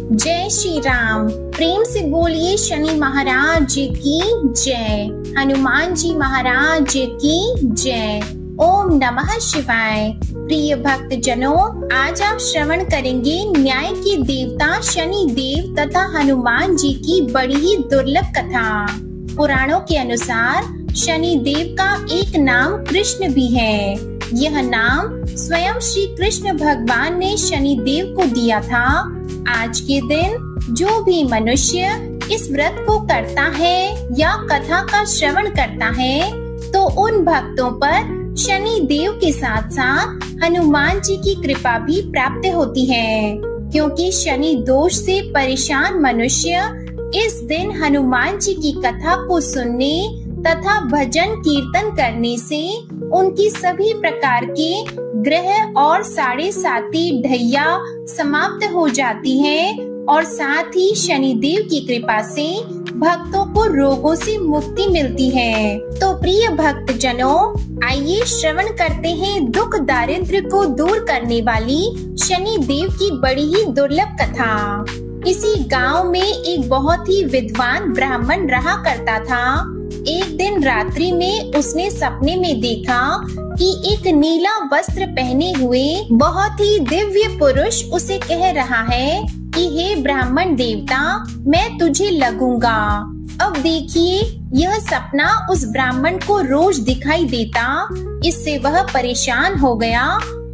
जय श्री राम। प्रेम से बोलिए शनि महाराज की जय, हनुमान जी महाराज की जय। ओम नमः शिवाय। प्रिय भक्त जनों, आज आप श्रवण करेंगे न्याय के देवता शनि देव तथा हनुमान जी की बड़ी ही दुर्लभ कथा। पुराणों के अनुसार शनि देव का एक नाम कृष्ण भी है। यह नाम स्वयं श्री कृष्ण भगवान ने शनि देव को दिया था। आज के दिन जो भी मनुष्य इस व्रत को करता है या कथा का श्रवण करता है, तो उन भक्तों पर शनि देव के साथ साथ हनुमान जी की कृपा भी प्राप्त होती है, क्योंकि शनि दोष से परेशान मनुष्य इस दिन हनुमान जी की कथा को सुनने तथा भजन कीर्तन करने से उनकी सभी प्रकार के ग्रह और साढ़े साती ढैया समाप्त हो जाती है और साथ ही शनि देव की कृपा से भक्तों को रोगों से मुक्ति मिलती है। तो प्रिय भक्त जनों, आइए श्रवण करते हैं दुख दारिद्र्य को दूर करने वाली शनि देव की बड़ी ही दुर्लभ कथा। किसी गांव में एक बहुत ही विद्वान ब्राह्मण रहा करता था। एक दिन रात्रि में उसने सपने में देखा कि एक नीला वस्त्र पहने हुए बहुत ही दिव्य पुरुष उसे कह रहा है कि हे ब्राह्मण देवता, मैं तुझे लगूंगा। अब देखिए, यह सपना उस ब्राह्मण को रोज दिखाई देता। इससे वह परेशान हो गया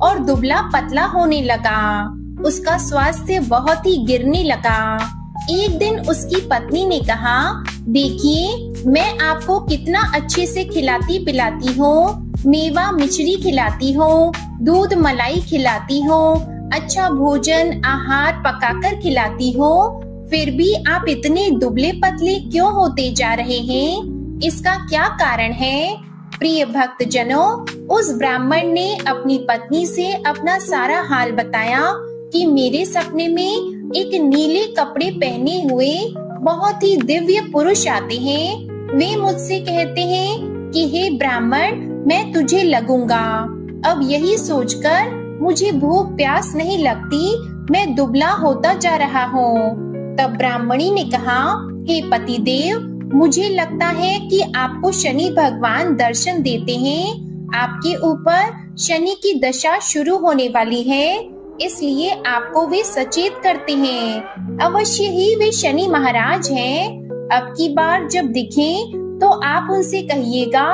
और दुबला पतला होने लगा। उसका स्वास्थ्य बहुत ही गिरने लगा। एक दिन उसकी पत्नी ने कहा, देखिए, मैं आपको कितना अच्छे से खिलाती पिलाती हूँ, मेवा मिश्री खिलाती हूँ, दूध मलाई खिलाती हूँ, अच्छा भोजन आहार पकाकर खिलाती हूँ, फिर भी आप इतने दुबले पतले क्यों होते जा रहे हैं? इसका क्या कारण है? प्रिय भक्त जनों, उस ब्राह्मण ने अपनी पत्नी से अपना सारा हाल बताया कि मेरे सपने में एक नीले कपड़े पहने हुए बहुत ही दिव्य पुरुष आते हैं। वे मुझसे कहते हैं कि हे ब्राह्मण, मैं तुझे लगूंगा। अब यही सोचकर मुझे भूख प्यास नहीं लगती, मैं दुबला होता जा रहा हूँ। तब ब्राह्मणी ने कहा, हे पतिदेव, मुझे लगता है कि आपको शनि भगवान दर्शन देते हैं। आपके ऊपर शनि की दशा शुरू होने वाली है, इसलिए आपको वे सचेत करते हैं। अवश्य ही वे शनि महाराज हैं। अब की बार जब दिखें तो आप उनसे कहिएगा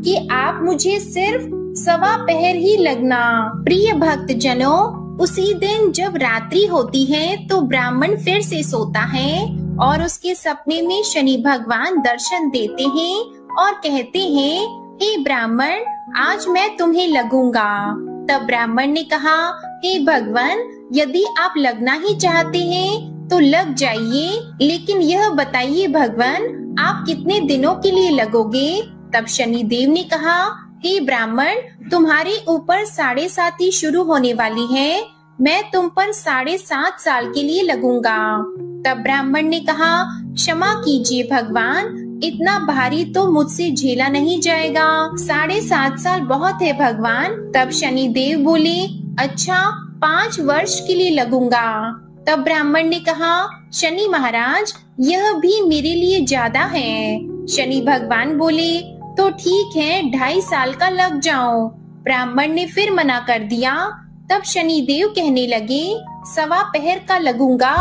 कि आप मुझे सिर्फ 1.25 पहर ही लगना। प्रिय भक्त जनों, उसी दिन जब रात्रि होती है तो ब्राह्मण फिर से सोता है और उसके सपने में शनि भगवान दर्शन देते हैं और कहते हैं, हे ब्राह्मण, आज मैं तुम्हें लगूंगा। तब ब्राह्मण ने कहा, हे भगवान, यदि आप लगना ही चाहते हैं तो लग जाइए, लेकिन यह बताइए भगवान, आप कितने दिनों के लिए लगोगे? तब शनि देव ने कहा, हे ब्राह्मण, तुम्हारे ऊपर 7.5 शुरू होने वाली है, मैं तुम पर 7.5 साल के लिए लगूंगा। तब ब्राह्मण ने कहा, क्षमा कीजिए भगवान, इतना भारी तो मुझसे झेला नहीं जाएगा, 7.5 साल बहुत है भगवान। तब शनि देव बोले, अच्छा 5 वर्ष के लिए लगूंगा। तब ब्राह्मण ने कहा, शनि महाराज, यह भी मेरे लिए ज्यादा है। शनि भगवान बोले, तो ठीक है, 2.5 साल का लग जाओ। ब्राह्मण ने फिर मना कर दिया। तब शनि देव कहने लगे, 1.25 पहर का लगूंगा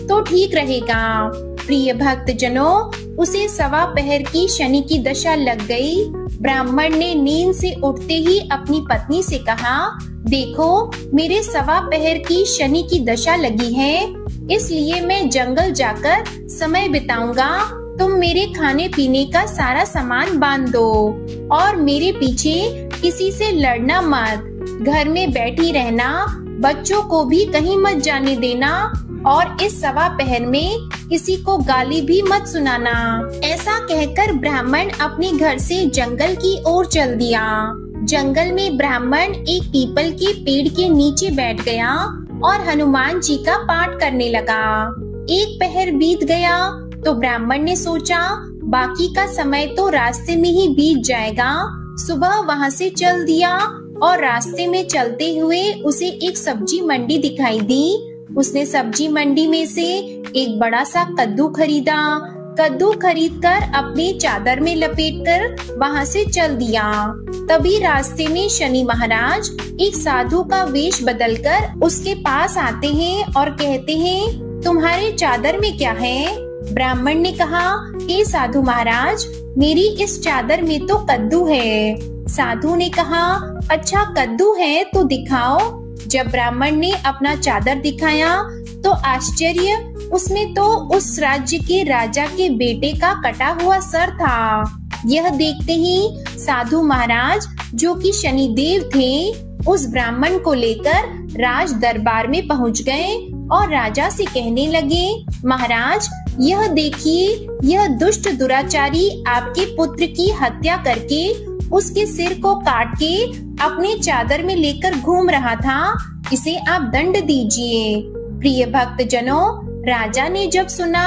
तो ठीक रहेगा। प्रिय भक्त जनों, उसे 1.25 पहर की शनि की दशा लग गई। ब्राह्मण ने नींद से उठते ही अपनी पत्नी से कहा, देखो, मेरे 1.25 पहर की शनि की दशा लगी है, इसलिए मैं जंगल जाकर समय बिताऊंगा। तुम मेरे खाने पीने का सारा सामान बांध दो और मेरे पीछे किसी से लड़ना मत, घर में बैठी रहना, बच्चों को भी कहीं मत जाने देना और इस 1.25 पहर में किसी को गाली भी मत सुनाना। ऐसा कहकर ब्राह्मण अपने घर से जंगल की ओर चल दिया। जंगल में ब्राह्मण एक पीपल के पेड़ के नीचे बैठ गया और हनुमान जी का पाठ करने लगा। 1 पहर बीत गया तो ब्राह्मण ने सोचा, बाकी का समय तो रास्ते में ही बीत जाएगा। सुबह वहाँ से चल दिया और रास्ते में चलते हुए उसे एक सब्जी मंडी दिखाई दी। उसने सब्जी मंडी में से एक बड़ा सा कद्दू खरीदा। कद्दू खरीदकर अपने चादर में लपेटकर वहाँ से चल दिया। तभी रास्ते में शनि महाराज एक साधु का वेश बदलकर उसके पास आते हैं और कहते हैं, तुम्हारे चादर में क्या है? ब्राह्मण ने कहा, हे साधु महाराज, मेरी इस चादर में तो कद्दू है। साधु ने कहा, अच्छा कद्दू है तो दिखाओ। जब ब्राह्मण ने अपना चादर दिखाया तो आश्चर्य, उसमें तो उस राज्य के राजा के बेटे का कटा हुआ सर था। यह देखते ही साधु महाराज, जो कि शनि देव थे, उस ब्राह्मण को लेकर राज दरबार में पहुंच गए और राजा से कहने लगे, महाराज यह देखिए, यह दुष्ट दुराचारी आपके पुत्र की हत्या करके उसके सिर को काट के अपने चादर में लेकर घूम रहा था, इसे आप दंड दीजिए। प्रिय भक्त जनों, राजा ने जब सुना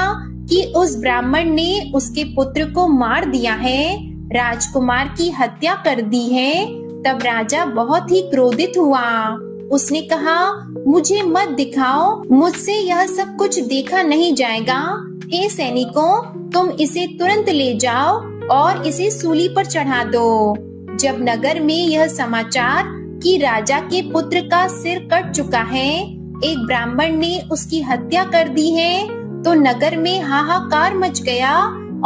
कि उस ब्राह्मण ने उसके पुत्र को मार दिया है, राजकुमार की हत्या कर दी है, तब राजा बहुत ही क्रोधित हुआ। उसने कहा, मुझे मत दिखाओ, मुझसे यह सब कुछ देखा नहीं जाएगा। हे सैनिकों, तुम इसे तुरंत ले जाओ और इसे सूली पर चढ़ा दो। जब नगर में यह समाचार कि राजा के पुत्र का सिर कट चुका है, एक ब्राह्मण ने उसकी हत्या कर दी है, तो नगर में हाहाकार मच गया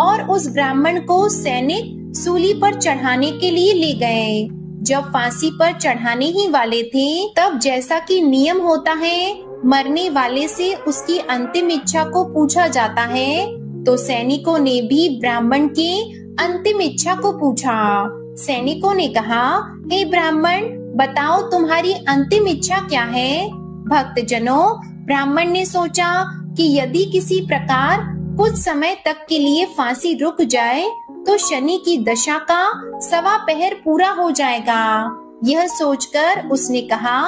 और उस ब्राह्मण को सैनिक सूली पर चढ़ाने के लिए ले गए। जब फांसी पर चढ़ाने ही वाले थे, तब जैसा कि नियम होता है, मरने वाले से उसकी अंतिम इच्छा को पूछा जाता है, तो सैनिकों ने भी ब्राह्मण के अंतिम इच्छा को पूछा। सैनिकों ने कहा, हे ब्राह्मण, बताओ तुम्हारी अंतिम इच्छा क्या है? भक्त जनों, ब्राह्मण ने सोचा कि यदि किसी प्रकार कुछ समय तक के लिए फांसी रुक जाए तो शनि की दशा का 1.25 पहर पूरा हो जाएगा। यह सोचकर उसने कहा,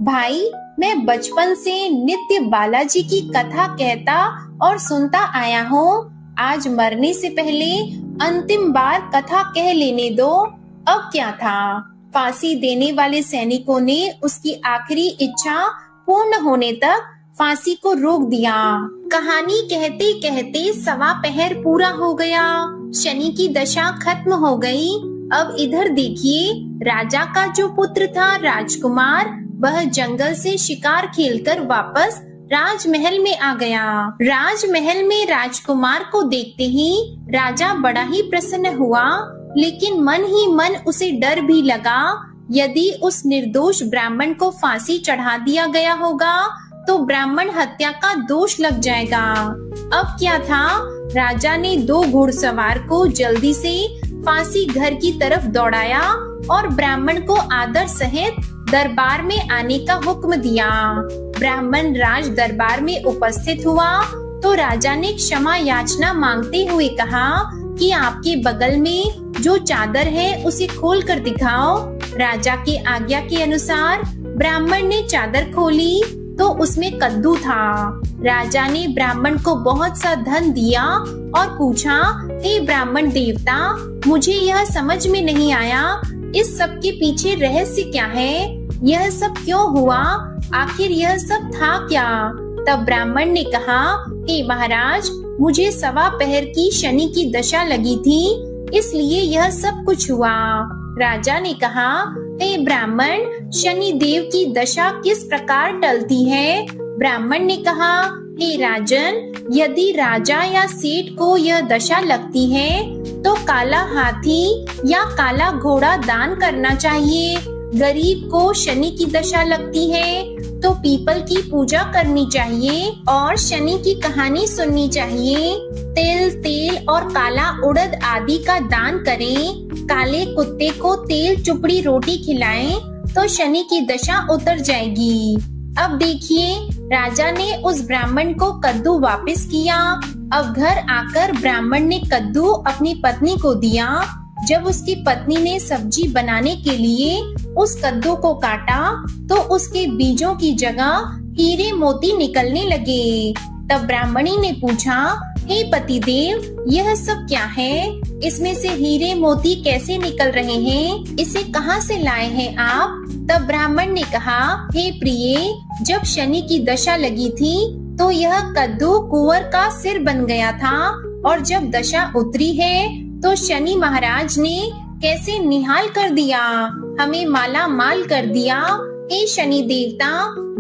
भाई, मैं बचपन से नित्य बालाजी की कथा कहता और सुनता आया हूँ। आज मरने से पहले अंतिम बार कथा कह लेने दो। अब क्या था? फांसी देने वाले सैनिकों ने उसकी आखिरी इच्छा पूर्ण होने तक फांसी को रोक दिया। कहानी कहते कहते 1.25 पहर पूरा हो गया। शनि की दशा खत्म हो गई। अब इधर देखिए, राजा का जो पुत्र था राजकुमार, वह जंगल से शिकार खेलकर वापस राजमहल में आ गया। राजमहल में राजकुमार को देखते ही राजा बड़ा ही प्रसन्न हुआ, लेकिन मन ही मन उसे डर भी लगा। यदि उस निर्दोष ब्राह्मण को फांसी चढ़ा दिया गया होगा तो ब्राह्मण हत्या का दोष लग जाएगा। अब क्या था? राजा ने 2 घुड़सवार को जल्दी से फांसी घर की तरफ दौड़ाया और ब्राह्मण को आदर सहित दरबार में आने का हुक्म दिया। ब्राह्मण राज दरबार में उपस्थित हुआ तो राजा ने क्षमा याचना मांगते हुए कहा कि आपके बगल में जो चादर है उसे खोल कर दिखाओ। राजा की आज्ञा के अनुसार ब्राह्मण ने चादर खोली तो उसमें कद्दू था। राजा ने ब्राह्मण को बहुत सा धन दिया और पूछा, हे ब्राह्मण देवता, मुझे यह समझ में नहीं आया, इस सब के पीछे रहस्य क्या है? यह सब क्यों हुआ? आखिर यह सब था क्या? तब ब्राह्मण ने कहा, हे महाराज, मुझे 1.25 पहर की शनि की दशा लगी थी, इसलिए यह सब कुछ हुआ। राजा ने कहा, हे ब्राह्मण, शनि देव की दशा किस प्रकार टलती है? ब्राह्मण ने कहा, हे राजन, यदि राजा या सेठ को यह दशा लगती है तो काला हाथी या काला घोड़ा दान करना चाहिए। गरीब को शनि की दशा लगती है तो पीपल की पूजा करनी चाहिए और शनि की कहानी सुननी चाहिए। तिल, तेल और काला उड़द आदि का दान करें। काले कुत्ते को तेल चुपड़ी रोटी खिलाएं तो शनि की दशा उतर जाएगी। अब देखिए, राजा ने उस ब्राह्मण को कद्दू वापस किया। अब घर आकर ब्राह्मण ने कद्दू अपनी पत्नी को दिया। जब उसकी पत्नी ने सब्जी बनाने के लिए उस कद्दू को काटा तो उसके बीजों की जगह हीरे मोती निकलने लगे। तब ब्राह्मणी ने पूछा, हे पतिदेव, यह सब क्या है? इसमें से हीरे मोती कैसे निकल रहे हैं? इसे कहाँ से लाए हैं आप? तब ब्राह्मण ने कहा, हे प्रिये, जब शनि की दशा लगी थी तो यह कद्दू कुंवर का सिर बन गया था, और जब दशा उतरी है तो शनि महाराज ने कैसे निहाल कर दिया, हमें माला माल कर दिया। हे शनि देवता,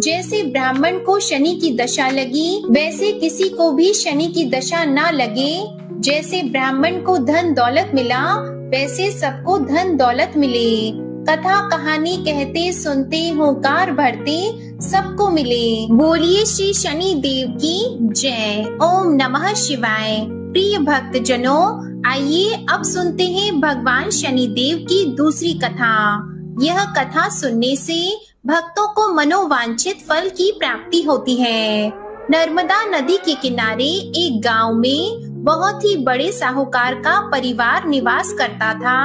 जैसे ब्राह्मण को शनि की दशा लगी वैसे किसी को भी शनि की दशा ना लगे। जैसे ब्राह्मण को धन दौलत मिला वैसे सबको धन दौलत मिले। कथा कहानी कहते सुनते होकार भरते सबको मिले। बोलिए श्री शनि देव की जय। ओम नमः शिवाय। प्रिय भक्त जनों, आइए अब सुनते हैं भगवान शनि देव की दूसरी कथा। यह कथा सुनने से भक्तों को मनोवांछित फल की प्राप्ति होती है। नर्मदा नदी के किनारे एक गांव में बहुत ही बड़े साहूकार का परिवार निवास करता था।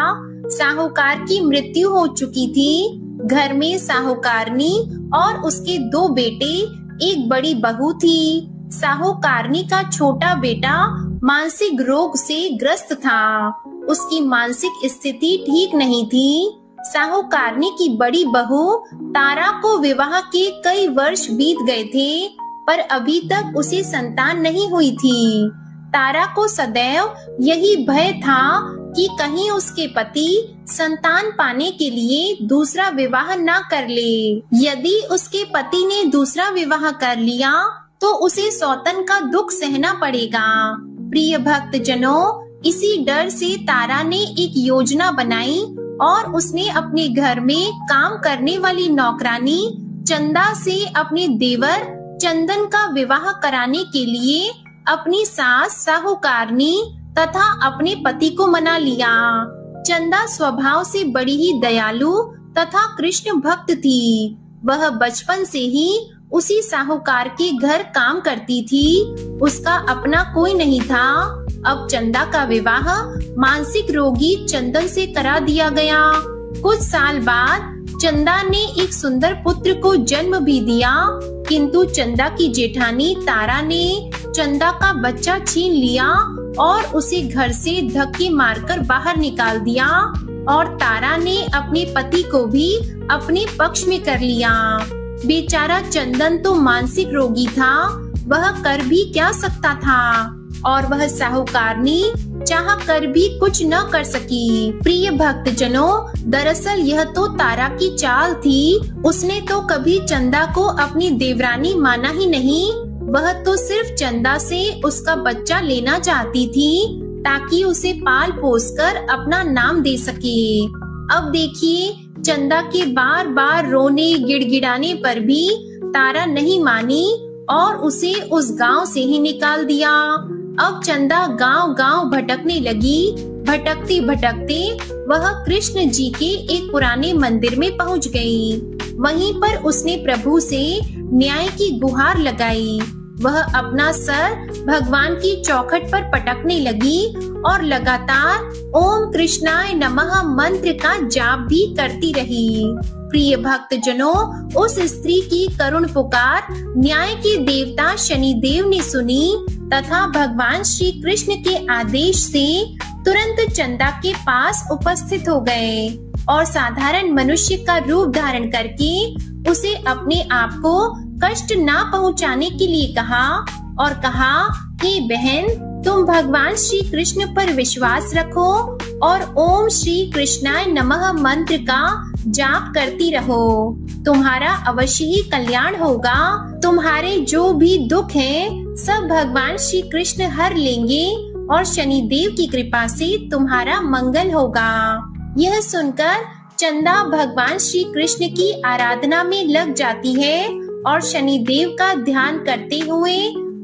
साहूकार की मृत्यु हो चुकी थी। घर में साहूकारनी और उसके 2 बेटे, एक बड़ी बहू थी। साहूकारनी का छोटा बेटा मानसिक रोग से ग्रस्त था। उसकी मानसिक स्थिति ठीक नहीं थी। साहूकारनी की बड़ी बहू तारा को विवाह के कई वर्ष बीत गए थे, पर अभी तक उसे संतान नहीं हुई थी। तारा को सदैव यही भय था कि कहीं उसके पति संतान पाने के लिए दूसरा विवाह ना कर ले। यदि उसके पति ने दूसरा विवाह कर लिया तो उसे सौतन का दुख सहना पड़ेगा। प्रिय भक्त जनों, इसी डर से तारा ने एक योजना बनाई और उसने अपने घर में काम करने वाली नौकरानी चंदा से अपने देवर चंदन का विवाह कराने के लिए अपनी सास साहूकारनी तथा अपने पति को मना लिया। चंदा स्वभाव से बड़ी ही दयालु तथा कृष्ण भक्त थी। वह बचपन से ही उसी साहूकार के घर काम करती थी। उसका अपना कोई नहीं था। अब चंदा का विवाह मानसिक रोगी चंदन से करा दिया गया। कुछ साल बाद चंदा ने एक सुंदर पुत्र को जन्म भी दिया, किंतु चंदा की जेठानी तारा ने चंदा का बच्चा छीन लिया और उसे घर से धक्के मारकर बाहर निकाल दिया। और तारा ने अपने पति को भी अपने पक्ष में कर लिया। बेचारा चंदन तो मानसिक रोगी था, वह कर भी क्या सकता था, और वह साहूकारनी चाह कर भी कुछ न कर सकी। प्रिय भक्त जनों, दरअसल यह तो तारा की चाल थी। उसने तो कभी चंदा को अपनी देवरानी माना ही नहीं। वह तो सिर्फ चंदा से उसका बच्चा लेना चाहती थी ताकि उसे पाल पोस कर अपना नाम दे सके। अब देखिए, चंदा के बार बार रोने गिड़गिड़ाने पर भी तारा नहीं मानी और उसे उस गांव से ही निकाल दिया। अब चंदा गांव गांव भटकने लगी। भटकते भटकते वह कृष्ण जी के एक पुराने मंदिर में पहुंच गई। वहीं पर उसने प्रभु से न्याय की गुहार लगाई। वह अपना सर भगवान की चौखट पर पटकने लगी और लगातार ओम कृष्णाय नमः मंत्र का जाप भी करती रही। प्रिय भक्त जनों, उस स्त्री की करुण पुकार न्याय के देवता शनि देव ने सुनी तथा भगवान श्री कृष्ण के आदेश से तुरंत चंदा के पास उपस्थित हो गए और साधारण मनुष्य का रूप धारण करके उसे अपने आप को कष्ट ना पहुंचाने के लिए कहा और कहा, हे बहन, तुम भगवान श्री कृष्ण पर विश्वास रखो और ओम श्री कृष्णाय नमः मंत्र का जाप करती रहो। तुम्हारा अवश्य ही कल्याण होगा। तुम्हारे जो भी दुख हैं, सब भगवान श्री कृष्ण हर लेंगे और शनि देव की कृपा से तुम्हारा मंगल होगा। यह सुनकर चंदा भगवान श्री कृष्ण की आराधना में लग जाती है और शनि देव का ध्यान करते हुए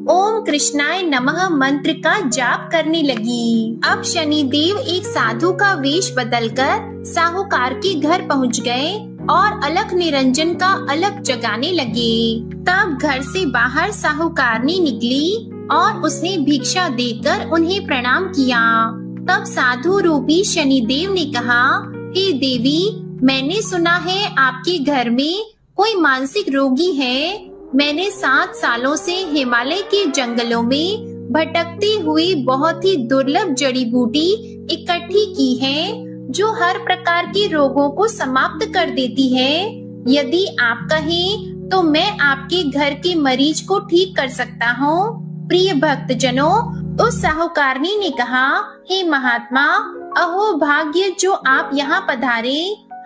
ओम कृष्णाय नमः मंत्र का जाप करने लगी। अब शनि देव एक साधु का वेश बदलकर साहूकार के घर पहुंच गए और अलख निरंजन का अलख जगाने लगे। तब घर से बाहर साहूकारनी निकली और उसने भिक्षा देकर उन्हें प्रणाम किया। तब साधु रूपी शनि देव ने कहा, हे देवी, मैंने सुना है आपके घर में कोई मानसिक रोगी है। मैंने 7 सालों से हिमालय के जंगलों में भटकते हुए बहुत ही दुर्लभ जड़ी बूटी इकट्ठी की है, जो हर प्रकार के रोगों को समाप्त कर देती है। यदि आप कहें तो मैं आपके घर के मरीज को ठीक कर सकता हूँ। प्रिय भक्तजनों, उस साहूकारनी ने कहा, हे महात्मा, अहो भाग्य जो आप यहाँ पधारे।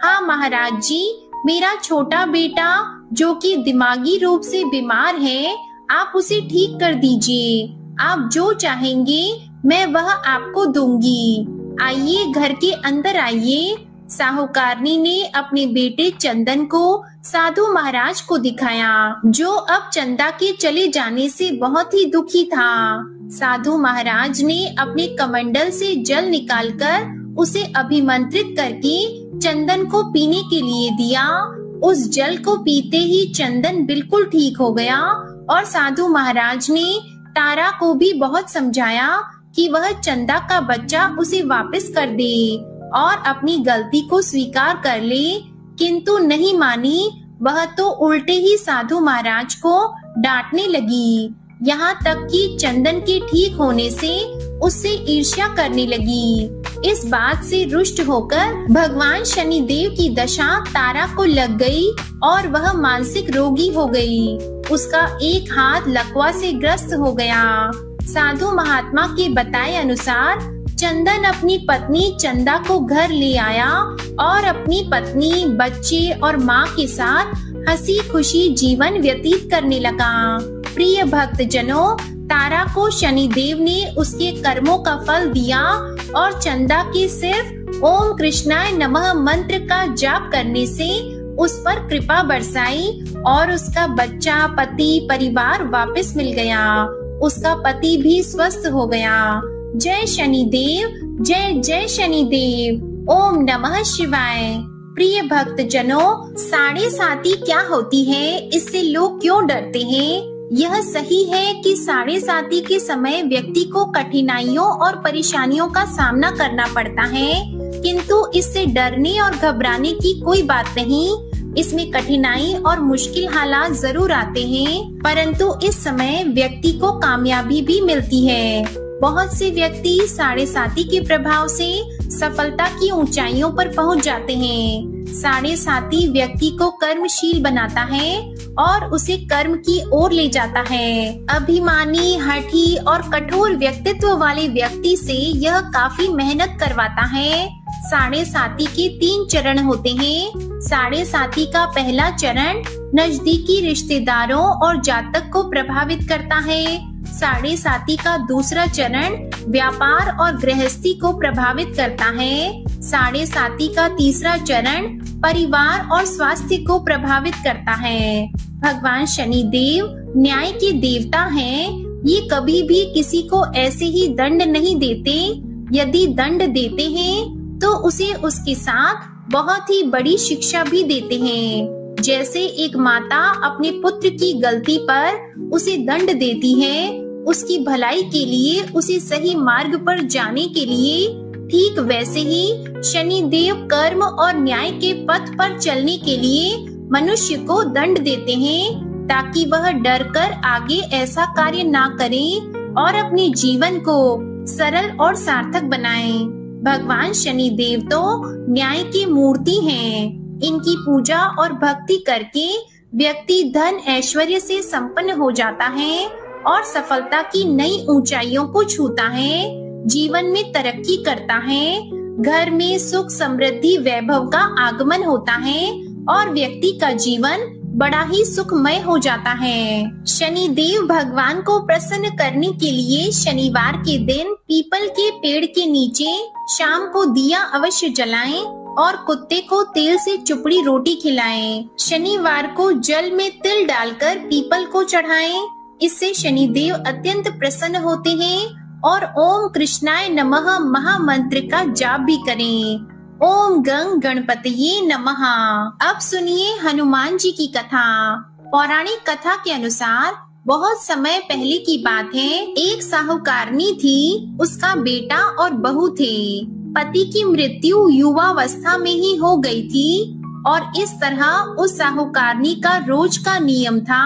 हाँ महाराज जी, मेरा छोटा बेटा जो कि दिमागी रूप से बीमार है, आप उसे ठीक कर दीजिए। आप जो चाहेंगे मैं वह आपको दूंगी। आइए, घर के अंदर आइए। साहूकारनी ने अपने बेटे चंदन को साधु महाराज को दिखाया, जो अब चंदा के चले जाने से बहुत ही दुखी था। साधु महाराज ने अपने कमंडल से जल निकालकर उसे अभिमंत्रित करके चंदन को पीने के लिए दिया। उस जल को पीते ही चंदन बिल्कुल ठीक हो गया और साधु महाराज ने तारा को भी बहुत समझाया कि वह चंदा का बच्चा उसे वापस कर दे और अपनी गलती को स्वीकार कर ले, किंतु नहीं मानी। वह तो उल्टे ही साधु महाराज को डांटने लगी, यहाँ तक कि चंदन के ठीक होने से उससे ईर्ष्या करने लगी। इस बात से रुष्ट होकर भगवान शनिदेव की दशा तारा को लग गई और वह मानसिक रोगी हो गई। उसका एक हाथ लकवा से ग्रस्त हो गया। साधु महात्मा के बताए अनुसार चंदन अपनी पत्नी चंदा को घर ले आया और अपनी पत्नी, बच्चे और माँ के साथ हंसी खुशी जीवन व्यतीत करने लगा। प्रिय भक्तजनों, तारा को शनिदेव ने उसके कर्मों का फल दिया और चंदा के सिर्फ ओम कृष्णाय नमः मंत्र का जाप करने से उस पर कृपा बरसाई और उसका बच्चा, पति, परिवार वापस मिल गया। उसका पति भी स्वस्थ हो गया। जय शनिदेव, जय जय शनिदेव। ओम नमः शिवाय। प्रिय भक्तजनों, साढ़े साती क्या होती है, इससे लोग क्यों डरते हैं? यह सही है कि साढ़े साती के समय व्यक्ति को कठिनाइयों और परेशानियों का सामना करना पड़ता है, किंतु इससे डरने और घबराने की कोई बात नहीं। इसमें कठिनाई और मुश्किल हालात जरूर आते हैं, परंतु इस समय व्यक्ति को कामयाबी भी मिलती है। बहुत से व्यक्ति साढ़े साती के प्रभाव से सफलता की ऊंचाइयों पर पहुंच जाते हैं। साढ़े साती व्यक्ति को कर्मशील बनाता है और उसे कर्म की ओर ले जाता है। अभिमानी, हठी और कठोर व्यक्तित्व वाले व्यक्ति से यह काफी मेहनत करवाता है। साढ़े साती के 3 चरण होते हैं। साढ़े साती का पहला चरण नजदीकी रिश्तेदारों और जातक को प्रभावित करता है। साढ़े साती का दूसरा चरण व्यापार और गृहस्थी को प्रभावित करता है। साढ़े साती का तीसरा चरण परिवार और स्वास्थ्य को प्रभावित करता है। भगवान शनिदेव न्याय के देवता हैं। ये कभी भी किसी को ऐसे ही दंड नहीं देते। यदि दंड देते हैं तो उसे उसके साथ बहुत ही बड़ी शिक्षा भी देते हैं। जैसे एक माता अपने पुत्र की गलती पर उसे दंड देती है, उसकी भलाई के लिए, उसे सही मार्ग पर जाने के लिए, ठीक वैसे ही शनिदेव कर्म और न्याय के पथ पर चलने के लिए मनुष्य को दंड देते हैं, ताकि वह डर कर आगे ऐसा कार्य ना करे और अपने जीवन को सरल और सार्थक बनाए। भगवान शनिदेव तो न्याय की मूर्ति हैं। इनकी पूजा और भक्ति करके व्यक्ति धन ऐश्वर्य से संपन्न हो जाता है और सफलता की नई ऊंचाइयों को छूता है, जीवन में तरक्की करता है, घर में सुख समृद्धि वैभव का आगमन होता है और व्यक्ति का जीवन बड़ा ही सुखमय हो जाता है। शनिदेव भगवान को प्रसन्न करने के लिए शनिवार के दिन पीपल के पेड़ के नीचे शाम को दिया अवश्य जलाएं और कुत्ते को तेल से चुपड़ी रोटी खिलाएं। शनिवार को जल में तिल डालकर पीपल को चढ़ाएं। इससे शनिदेव अत्यंत प्रसन्न होते हैं और ओम कृष्णाय नमः महामंत्र का जाप भी करें। ओम गंग गणपतये नमः। अब सुनिए हनुमान जी की कथा। पौराणिक कथा के अनुसार बहुत समय पहले की बात है। एक साहूकारनी थी, उसका बेटा और बहू थे। पति की मृत्यु युवावस्था में ही हो गई थी और इस तरह उस साहूकारनी का रोज का नियम था,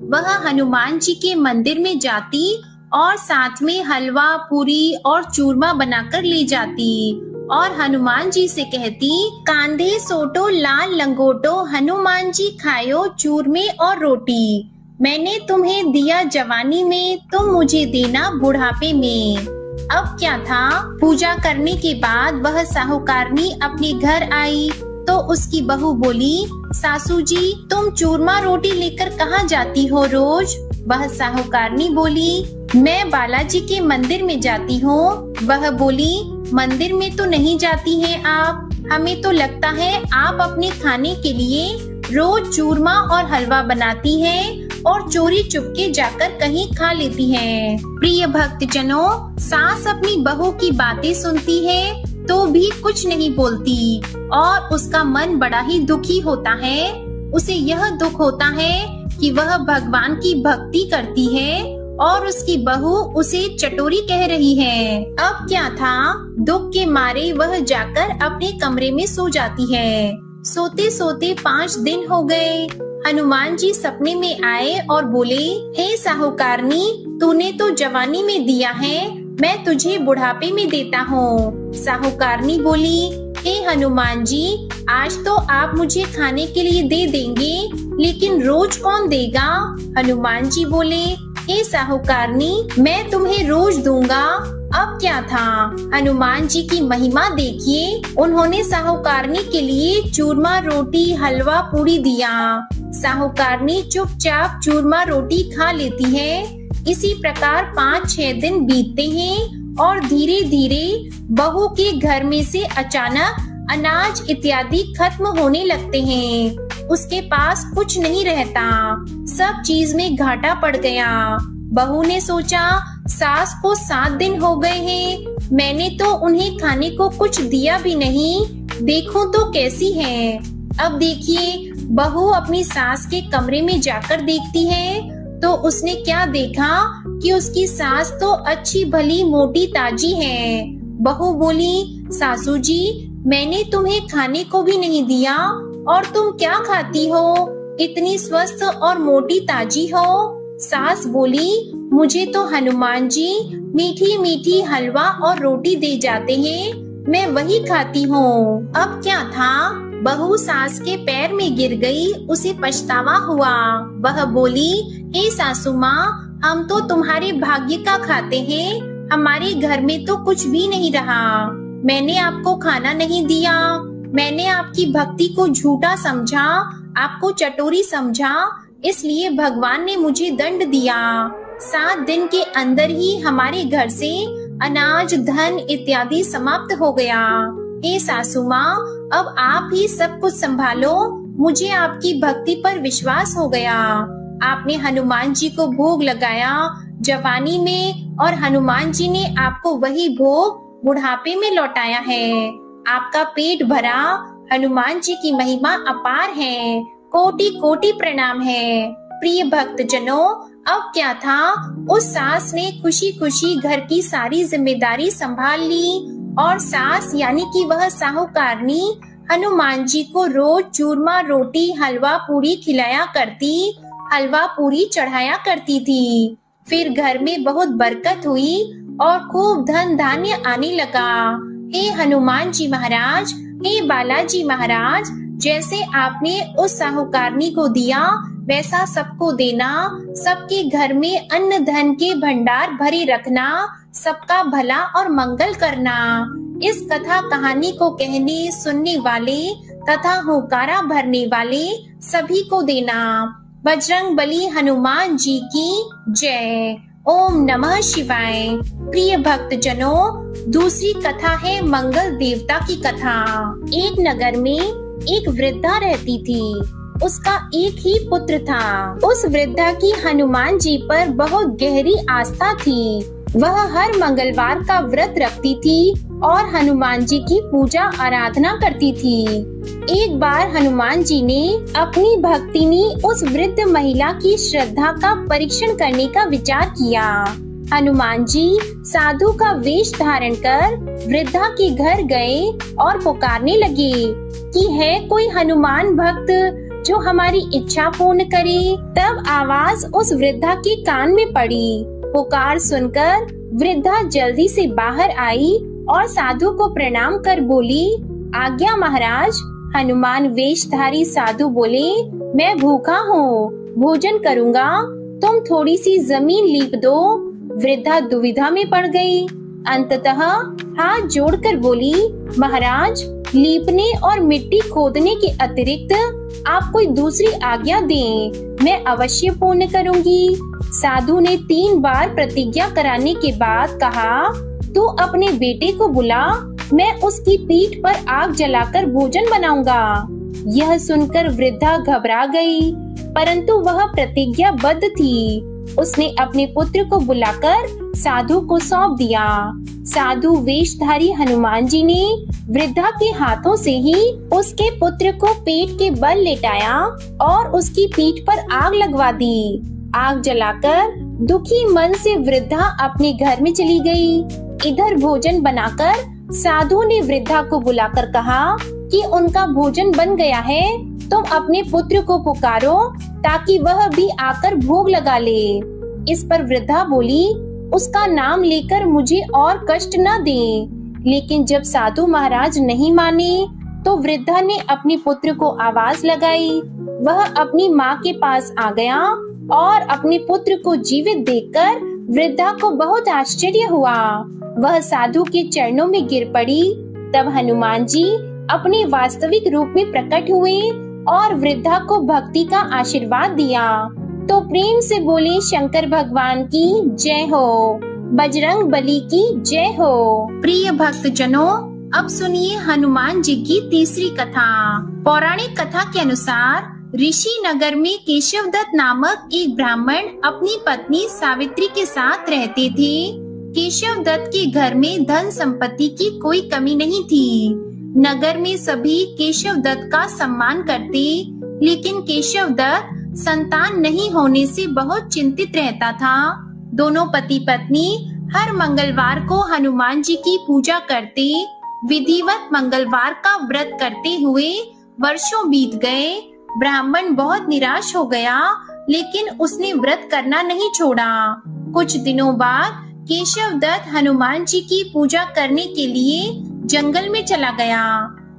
वह हनुमान जी के मंदिर में जाती और साथ में हलवा, पूरी और चूरमा बनाकर ले जाती और हनुमान जी से कहती, कांधे सोटो लाल लंगोटो, हनुमान जी खायो चूरमे और रोटी। मैंने तुम्हें दिया जवानी में, तुम मुझे देना बुढ़ापे में। अब क्या था, पूजा करने के बाद वह साहूकारनी अपने घर आई तो उसकी बहू बोली, सासू जी तुम चूरमा रोटी लेकर कहाँ जाती हो रोज? वह साहूकारनी बोली, मैं बालाजी के मंदिर में जाती हूँ। वह बोली, मंदिर में तो नहीं जाती हैं आप, हमें तो लगता है आप अपने खाने के लिए रोज चूरमा और हलवा बनाती हैं और चोरी चुपके जाकर कहीं खा लेती हैं। प्रिय भक्तजनों, सास अपनी बहू की बातें सुनती है तो भी कुछ नहीं बोलती और उसका मन बड़ा ही दुखी होता है। उसे यह दुख होता है कि वह भगवान की भक्ति करती है और उसकी बहू उसे चटोरी कह रही है। अब क्या था, दुख के मारे वह जाकर अपने कमरे में सो जाती है। सोते सोते 5 दिन हो गए। हनुमान जी सपने में आए और बोले, हे साहूकारनी, तूने तो जवानी में दिया है, मैं तुझे बुढ़ापे में देता हूँ। साहूकारनी बोली, हे हनुमान जी, आज तो आप मुझे खाने के लिए दे देंगे, लेकिन रोज कौन देगा? हनुमान जी बोले, हे साहूकारनी, मैं तुम्हें रोज दूंगा। अब क्या था, हनुमान जी की महिमा देखिए, उन्होंने साहूकारनी के लिए चूरमा रोटी हलवा पूरी दिया। साहूकारनी चुपचाप चूरमा रोटी खा लेती है। इसी प्रकार 5-6 दिन बीतते हैं और धीरे धीरे बहू के घर में से अचानक अनाज इत्यादि खत्म होने लगते हैं। उसके पास कुछ नहीं रहता, सब चीज में घाटा पड़ गया। बहू ने सोचा, सास को 7 दिन हो गए हैं, मैंने तो उन्हें खाने को कुछ दिया भी नहीं, देखो तो कैसी है। अब देखिए, बहू अपनी सास के कमरे में जाकर देखती है तो उसने क्या देखा कि उसकी सास तो अच्छी भली मोटी ताजी है। बहू बोली, सासू जी, मैंने तुम्हें खाने को भी नहीं दिया और तुम क्या खाती हो, इतनी स्वस्थ और मोटी ताजी हो। सास बोली, मुझे तो हनुमान जी मीठी मीठी हलवा और रोटी दे जाते हैं, मैं वही खाती हूँ। अब क्या था, बहू सास के पैर में गिर गई, उसे पछतावा हुआ। वह बोली, हे सासू माँ, हम तो तुम्हारे भाग्य का खाते हैं, हमारे घर में तो कुछ भी नहीं रहा। मैंने आपको खाना नहीं दिया, मैंने आपकी भक्ति को झूठा समझा, आपको चटोरी समझा, इसलिए भगवान ने मुझे दंड दिया। 7 दिन के अंदर ही हमारे घर से अनाज धन इत्यादि समाप्त हो गया। हे सासू माँ, अब आप ही सब कुछ संभालो, मुझे आपकी भक्ति पर विश्वास हो गया। आपने हनुमान जी को भोग लगाया जवानी में और हनुमान जी ने आपको वही भोग बुढ़ापे में लौटाया है। आपका पेट भरा, हनुमान जी की महिमा अपार है, कोटि कोटि प्रणाम है। प्रिय भक्तजनों, अब क्या था, उस सास ने खुशी खुशी घर की सारी जिम्मेदारी संभाल ली और सास यानी कि वह साहूकारनी हनुमान जी को रोज चूरमा रोटी हलवा पूरी खिलाया करती, हलवा पूरी चढ़ाया करती थी। फिर घर में बहुत बरकत हुई और खूब धन धान्य आने लगा। हे हनुमान जी महाराज, हे बालाजी महाराज, जैसे आपने उस साहूकारनी को दिया वैसा सबको देना, सबके घर में अन्न धन के भंडार भरे रखना, सबका भला और मंगल करना। इस कथा कहानी को कहने सुनने वाले तथा होकारा भरने वाले सभी को देना। बजरंग बली हनुमान जी की जय। ओम नमः शिवाय। प्रिय भक्तजनों, दूसरी कथा है मंगल देवता की कथा। एक नगर में एक वृद्धा रहती थी, उसका एक ही पुत्र था। उस वृद्धा की हनुमान जी पर बहुत गहरी आस्था थी। वह हर मंगलवार का व्रत रखती थी और हनुमान जी की पूजा आराधना करती थी। एक बार हनुमान जी ने अपनी भक्तिनी उस वृद्ध महिला की श्रद्धा का परीक्षण करने का विचार किया। हनुमान जी साधु का वेश धारण कर वृद्धा के घर गए और पुकारने लगे कि है कोई हनुमान भक्त जो हमारी इच्छा पूर्ण करे। तब आवाज उस वृद्धा के कान में पड़ी। पुकार सुनकर वृद्धा जल्दी से बाहर आई और साधु को प्रणाम कर बोली, आज्ञा महाराज। हनुमान वेशधारी साधु बोले, मैं भूखा हूँ, भोजन करूँगा, तुम थोड़ी सी जमीन लीप दो। वृद्धा दुविधा में पड़ गई। अंततः हाथ जोड़कर बोली, महाराज, लीपने और मिट्टी खोदने के अतिरिक्त आप कोई दूसरी आज्ञा दें, मैं अवश्य पूर्ण करूंगी। साधु ने 3 बार प्रतिज्ञा कराने के बाद कहा, तू अपने बेटे को बुला, मैं उसकी पीठ पर आग जलाकर भोजन बनाऊंगा। यह सुनकर वृद्धा घबरा गई, परंतु वह प्रतिज्ञाबद्ध थी। उसने अपने पुत्र को बुलाकर साधु को सौंप दिया। साधु वेशधारी हनुमान जी ने वृद्धा के हाथों से ही उसके पुत्र को पेट के बल लेटाया और उसकी पीठ पर आग लगवा दी। आग जलाकर दुखी मन से वृद्धा अपने घर में चली गई। इधर भोजन बनाकर साधु ने वृद्धा को बुलाकर कहा कि उनका भोजन बन गया है, तुम अपने पुत्र को पुकारो ताकि वह भी आकर भोग लगा ले। इस पर वृद्धा बोली, उसका नाम लेकर मुझे और कष्ट न दें। लेकिन जब साधु महाराज नहीं माने तो वृद्धा ने अपने पुत्र को आवाज लगाई। वह अपनी माँ के पास आ गया और अपने पुत्र को जीवित देखकर वृद्धा को बहुत आश्चर्य हुआ। वह साधु के चरणों में गिर पड़ी। तब हनुमान जी अपने वास्तविक रूप में प्रकट हुए और वृद्धा को भक्ति का आशीर्वाद दिया। तो प्रेम से बोले, शंकर भगवान की जय हो, बजरंग बली की जय हो। प्रिय भक्त जनों, अब सुनिए हनुमान जी की तीसरी कथा। पौराणिक कथा के अनुसार ऋषि नगर में केशवदत्त नामक एक ब्राह्मण अपनी पत्नी सावित्री के साथ रहते थे। केशवदत्त के घर में धन संपत्ति की कोई कमी नहीं थी। नगर में सभी केशवदत्त का सम्मान करते, लेकिन केशवदत्त संतान नहीं होने से बहुत चिंतित रहता था। दोनों पति पत्नी हर मंगलवार को हनुमान जी की पूजा करते। विधिवत मंगलवार का व्रत करते हुए वर्षों बीत गए। ब्राह्मण बहुत निराश हो गया, लेकिन उसने व्रत करना नहीं छोड़ा। कुछ दिनों बाद केशवदत्त हनुमान जी की पूजा करने के लिए जंगल में चला गया।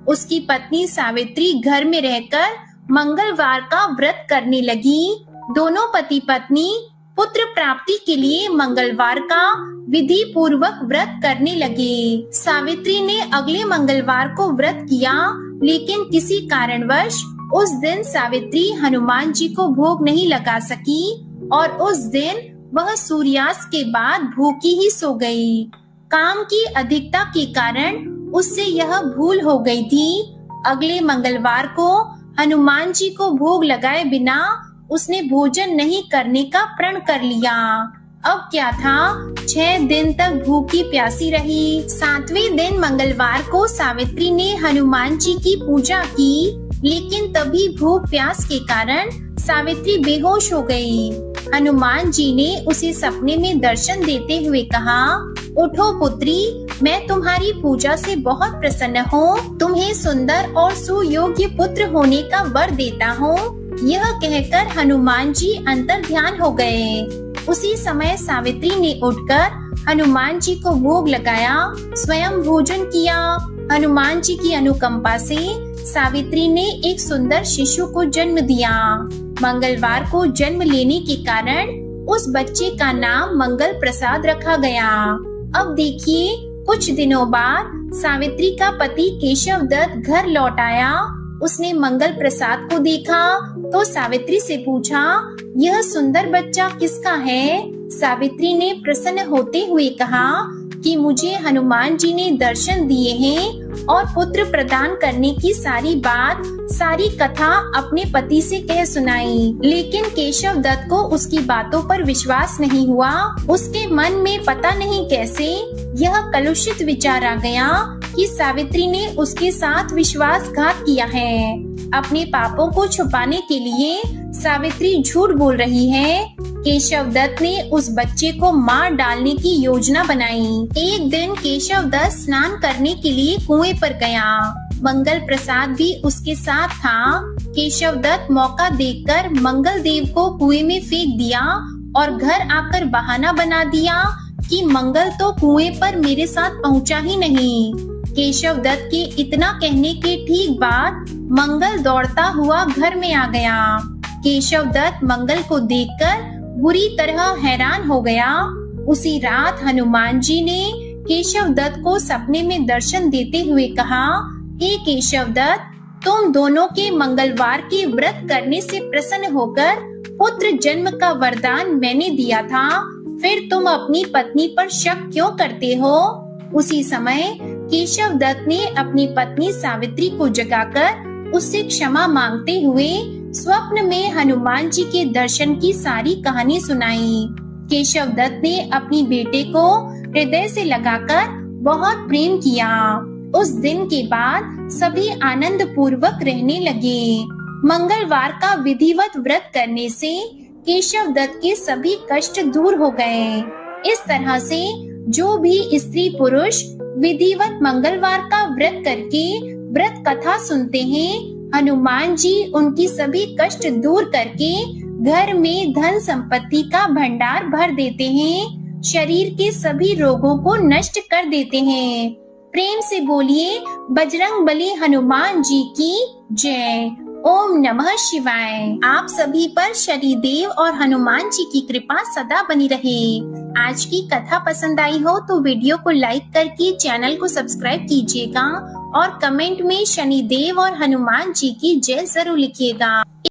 उसकी पत्नी सावित्री घर में रहकर मंगलवार का व्रत करने लगी। दोनों पति पत्नी पुत्र प्राप्ति के लिए मंगलवार का विधि पूर्वक व्रत करने लगे। सावित्री ने अगले मंगलवार को व्रत किया, लेकिन किसी कारणवश उस दिन सावित्री हनुमान जी को भोग नहीं लगा सकी और उस दिन वह सूर्यास्त के बाद भूखी ही सो गई। काम की अधिकता के कारण उससे यह भूल हो गई थी। अगले मंगलवार को हनुमान जी को भोग लगाए बिना उसने भोजन नहीं करने का प्रण कर लिया। अब क्या था, 6 दिन तक भूखी प्यासी रही। 7वें दिन मंगलवार को सावित्री ने हनुमान जी की पूजा की, लेकिन तभी भूख प्यास के कारण सावित्री बेहोश हो गई। हनुमान जी ने उसे सपने में दर्शन देते हुए कहा, उठो पुत्री, मैं तुम्हारी पूजा से बहुत प्रसन्न हूँ। तुम्हें सुंदर और सुयोग्य पुत्र होने का वर देता हूँ। यह कहकर हनुमान जी अंतर ध्यान हो गए। उसी समय सावित्री ने उठकर हनुमान जी को भोग लगाया, स्वयं भोजन किया। हनुमान जी की अनुकंपा से सावित्री ने एक सुंदर शिशु को जन्म दिया। मंगलवार को जन्म लेने के कारण उस बच्चे का नाम मंगल प्रसाद रखा गया। अब देखिए, कुछ दिनों बाद सावित्री का पति केशवदत्त घर लौट आया। उसने मंगल प्रसाद को देखा तो सावित्री से पूछा, यह सुंदर बच्चा किसका है? सावित्री ने प्रसन्न होते हुए कहा कि मुझे हनुमान जी ने दर्शन दिए हैं और पुत्र प्रदान करने की सारी कथा अपने पति से कह सुनाई। लेकिन केशवदत्त को उसकी बातों पर विश्वास नहीं हुआ। उसके मन में पता नहीं कैसे यह कलुषित विचार आ गया कि सावित्री ने उसके साथ विश्वासघात किया है। अपने पापों को छुपाने के लिए सावित्री झूठ बोल रही है। केशवदत्त ने उस बच्चे को मार डालने की योजना बनाई। एक दिन केशवदत्त स्नान करने के लिए कुएं पर गया। मंगल प्रसाद भी उसके साथ था। केशवदत्त मौका देखकर मंगल देव को कुएं में फेंक दिया और घर आकर बहाना बना दिया कि मंगल तो कुएं पर मेरे साथ पहुंचा ही नहीं। केशव दत्त के इतना कहने के ठीक बाद मंगल दौड़ता हुआ घर में आ गया। केशव दत्त मंगल को देखकर बुरी तरह हैरान हो गया। उसी रात हनुमान जी ने केशव दत्त को सपने में दर्शन देते हुए कहा, हे केशव दत्त, तुम दोनों के मंगलवार के व्रत करने से प्रसन्न होकर पुत्र जन्म का वरदान मैंने दिया था, फिर तुम अपनी पत्नी पर शक क्यों करते हो? उसी समय केशव दत्त ने अपनी पत्नी सावित्री को जगाकर उससे क्षमा मांगते हुए स्वप्न में हनुमान जी के दर्शन की सारी कहानी सुनाई। केशव दत्त ने अपनी बेटे को हृदय से लगाकर बहुत प्रेम किया। उस दिन के बाद सभी आनंद पूर्वक रहने लगे। मंगलवार का विधिवत व्रत करने से केशव दत्त के सभी कष्ट दूर हो गए। इस तरह से जो भी स्त्री पुरुष विधिवत मंगलवार का व्रत करके व्रत कथा सुनते हैं, हनुमान जी उनकी सभी कष्ट दूर करके घर में धन संपत्ति का भंडार भर देते हैं, शरीर के सभी रोगों को नष्ट कर देते हैं। प्रेम से बोलिए बजरंगबली हनुमान जी की जय। ओम नमः शिवाय। आप सभी पर शनिदेव और हनुमान जी की कृपा सदा बनी रहे। आज की कथा पसंद आई हो तो वीडियो को लाइक करके चैनल को सब्सक्राइब कीजिएगा और कमेंट में शनिदेव और हनुमान जी की जय जरूर लिखिएगा।